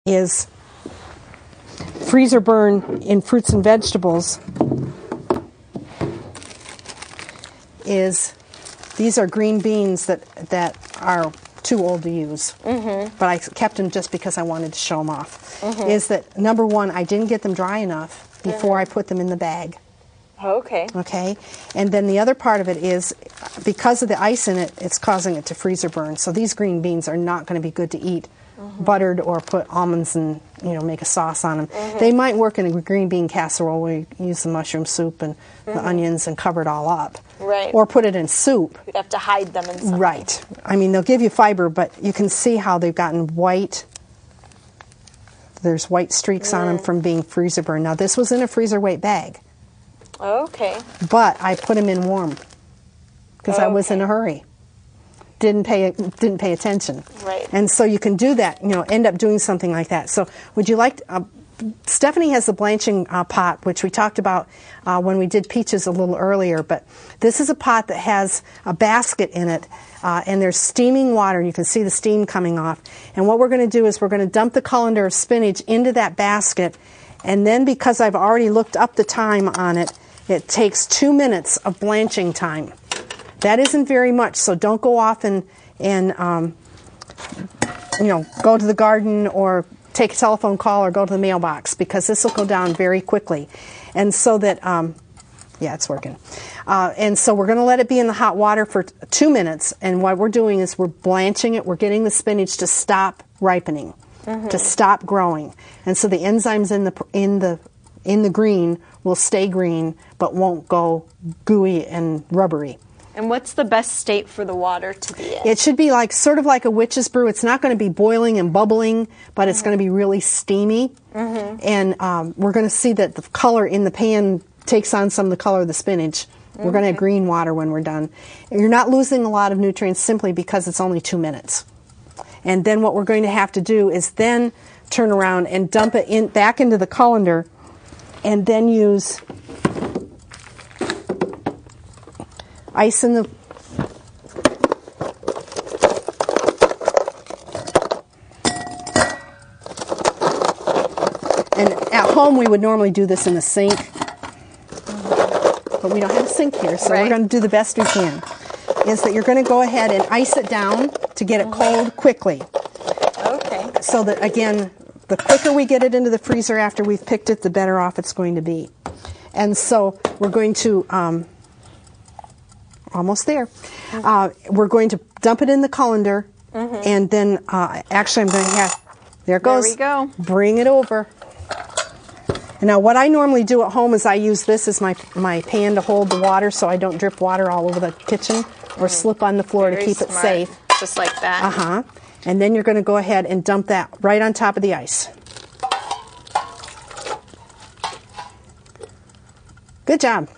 is freezer burn in fruits and vegetables is these are green beans that are too old to use. But I kept them just because I wanted to show them off. Is that number one, I didn't get them dry enough before I put them in the bag. Okay. Okay, and then the other part of it is because of the ice in it, it's causing it to freezer burn. So these green beans are not going to be good to eat buttered or put almonds and make a sauce on them. They might work in a green bean casserole where you use the mushroom soup and the onions and cover it all up. Right. Or put it in soup. You have to hide them in something. Right. I mean, they'll give you fiber, but you can see how they've gotten white. There's white streaks on them from being freezer burned. Now, this was in a freezer weight bag. Okay. But I put them in warm because I was in a hurry. Didn't pay attention. Right. And so you can do that, end up doing something like that. So would you like Stephanie has the blanching pot, which we talked about when we did peaches a little earlier, but this is a pot that has a basket in it, and there's steaming water, and you can see the steam coming off. And what we're going to do is we're going to dump the colander of spinach into that basket, and then because I've already looked up the time on it, it takes 2 minutes of blanching time. That isn't very much, so don't go off and go to the garden or take a telephone call or go to the mailbox, because this will go down very quickly. And so that, yeah, it's working. And so we're going to let it be in the hot water for 2 minutes, and what we're doing is we're blanching it. We're getting the spinach to stop ripening, to stop growing. And so the enzymes in the green will stay green, but won't go gooey and rubbery. And what's the best state for the water to be in? It should be sort of like a witch's brew. It's not going to be boiling and bubbling, but it's going to be really steamy. And we're going to see that the color in the pan takes on some of the color of the spinach. We're going to have green water when we're done. And you're not losing a lot of nutrients simply because it's only 2 minutes. And then what we're going to have to do is then turn around and dump it back into the colander, and then use ice in the and at home we would normally do this in the sink, but we don't have a sink here, so we're going to do the best we can. Is that you're going to go ahead and ice it down to get it cold quickly. Okay. So that, again, the quicker we get it into the freezer after we've picked it, the better off it's going to be. And so we're going to almost there. We're going to dump it in the colander, and then actually I'm going to have, there it goes. There we go. Bring it over. And now what I normally do at home is I use this as my pan to hold the water so I don't drip water all over the kitchen or slip on the floor to keep it safe. Just like that. And then you're going to go ahead and dump that right on top of the ice. Good job.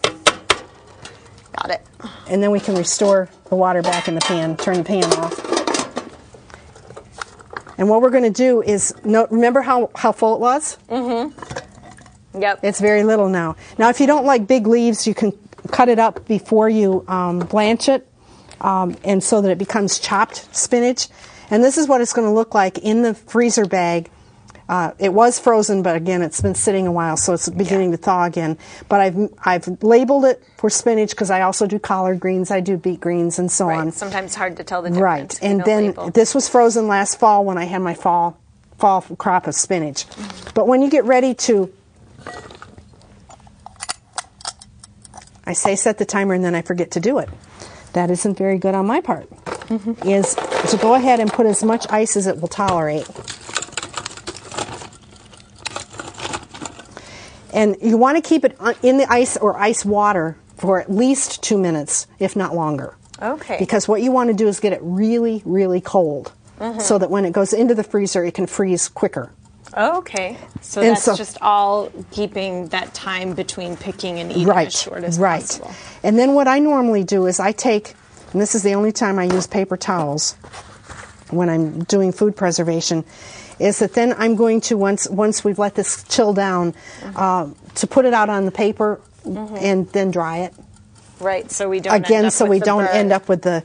Got it. And then we can restore the water back in the pan, turn the pan off. And what we're going to do is, remember how full it was? Yep. It's very little now. Now, if you don't like big leaves, you can cut it up before you blanch it, and so that it becomes chopped spinach. And this is what it's going to look like in the freezer bag. It was frozen, but again, it's been sitting a while, so it's beginning to thaw again. But I've labeled it for spinach because I also do collard greens, I do beet greens, and so on. Sometimes it's hard to tell the difference. Right, and then this was frozen last fall when I had my fall crop of spinach. But when you get ready to, I say set the timer and then I forget to do it. That isn't very good on my part. Is to go ahead and put as much ice as it will tolerate. And you want to keep it in the ice or ice water for at least 2 minutes, if not longer. Okay. Because what you want to do is get it really, really cold, so that when it goes into the freezer, it can freeze quicker. Okay. So that's just all keeping that time between picking and eating as short as possible. And then what I normally do is I take, and this is the only time I use paper towels when I'm doing food preservation, is that then I'm going to, once we've let this chill down, to put it out on the paper and then dry it. Right, so we don't end up with the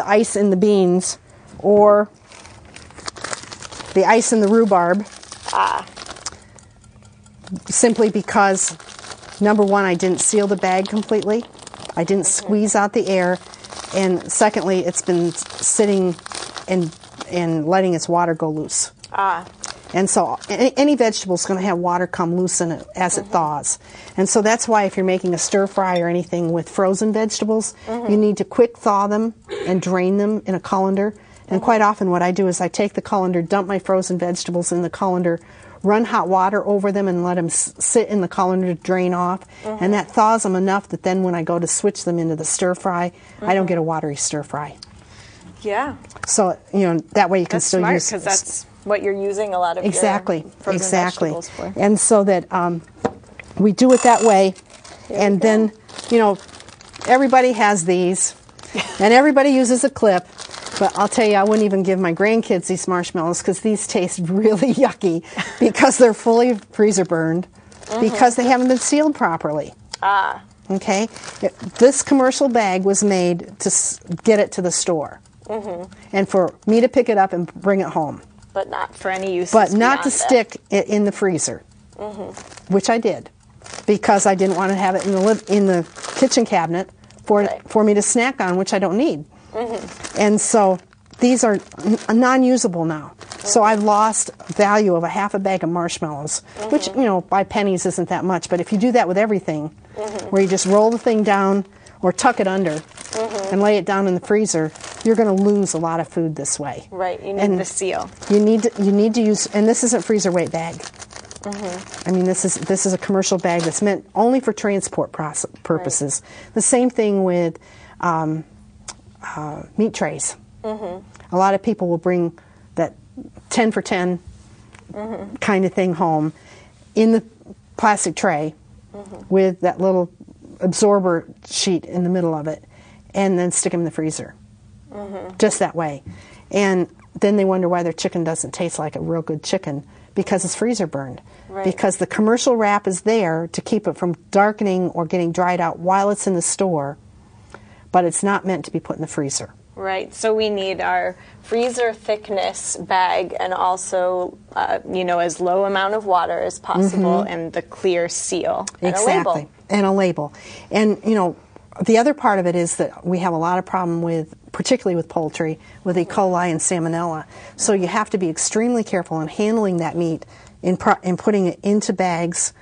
ice in the beans or the ice in the rhubarb. Simply because, number one, I didn't seal the bag completely. I didn't squeeze out the air. And secondly, it's been sitting and letting its water go loose. And so any vegetable is going to have water come loose in it as it thaws. And so that's why if you're making a stir fry or anything with frozen vegetables, you need to quick thaw them and drain them in a colander. And quite often what I do is I take the colander, dump my frozen vegetables in the colander, run hot water over them and let them sit in the colander to drain off. And that thaws them enough that then when I go to switch them into the stir fry, I don't get a watery stir fry. Yeah. So, that way you can still use... because that's what you're using a lot of your frozen vegetables for. And so that we do it that way. And then, everybody has these. And everybody uses a clip. But I'll tell you, I wouldn't even give my grandkids these marshmallows because these taste really yucky because they're fully freezer burned because they haven't been sealed properly. Okay? This commercial bag was made to get it to the store and for me to pick it up and bring it home. But not for any use. But not to stick it in the freezer, which I did because I didn't want to have it in the kitchen cabinet for me to snack on, which I don't need. And so these are non-usable now. So I've lost value of a half a bag of marshmallows, which, by pennies isn't that much. But if you do that with everything, where you just roll the thing down or tuck it under and lay it down in the freezer, you're going to lose a lot of food this way. Right, you need the seal. You need to use, and this isn't freezer weight bag. I mean, this is a commercial bag that's meant only for transport purposes. Right. The same thing with meat trays. A lot of people will bring that 10 for 10 kind of thing home in the plastic tray with that little absorber sheet in the middle of it and then stick them in the freezer. Just that way. And then they wonder why their chicken doesn't taste like a real good chicken because it's freezer burned. Right. Because the commercial wrap is there to keep it from darkening or getting dried out while it's in the store, but it's not meant to be put in the freezer. Right, so we need our freezer thickness bag and also, as low amount of water as possible and the clear seal and a label. And a label. And, the other part of it is that we have a lot of problem with, particularly with poultry, with E. coli and salmonella. So you have to be extremely careful in handling that meat in putting it into bags,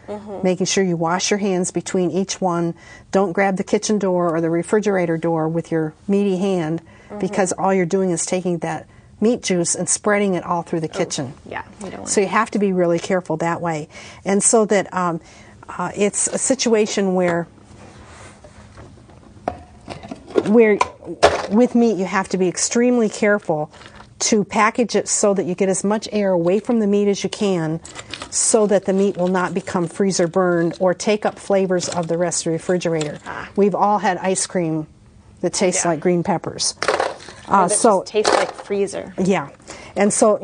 making sure you wash your hands between each one. Don't grab the kitchen door or the refrigerator door with your meaty hand because all you're doing is taking that meat juice and spreading it all through the kitchen. Yeah, we don't want so you have to be really careful that way. And so that it's a situation where with meat you have to be extremely careful to package it so that you get as much air away from the meat as you can so that the meat will not become freezer burned or take up flavors of the rest of the refrigerator. We've all had ice cream that tastes like green peppers. That just tastes like freezer. Yeah. And so,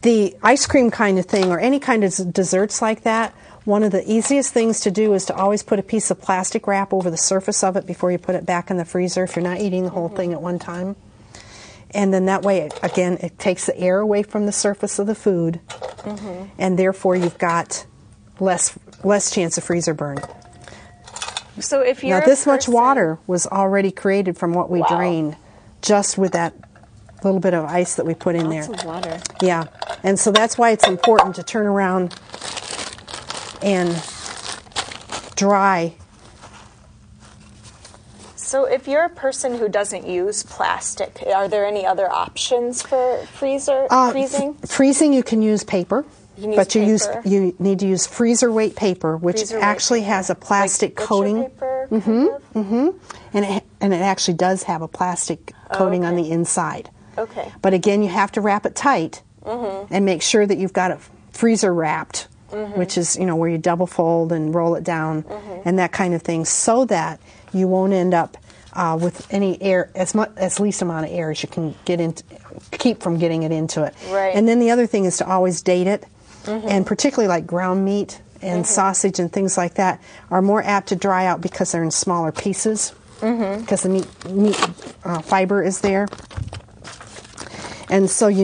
the ice cream kind of thing or any kind of desserts like that, one of the easiest things to do is to always put a piece of plastic wrap over the surface of it before you put it back in the freezer if you're not eating the whole thing at one time. And then that way, again, it takes the air away from the surface of the food, and therefore you've got less chance of freezer burn. So if you're now, this much water was already created from what we drained just with that little bit of ice that we put in there. Lots of water. Yeah. And so that's why it's important to turn around and dry. So if you're a person who doesn't use plastic, are there any other options for freezing? Freezing, you can use paper. You need to use freezer weight paper, which actually has a plastic coating. Paper, and it actually does have a plastic coating on the inside. Okay. But again, you have to wrap it tight and make sure that you've got it freezer wrapped, which is where you double fold and roll it down and that kind of thing, so that you won't end up with any air, as least amount of air as you can keep from getting it into it. Right. And then the other thing is to always date it, and particularly like ground meat and sausage and things like that are more apt to dry out because they're in smaller pieces, because the meat fiber is there. And so you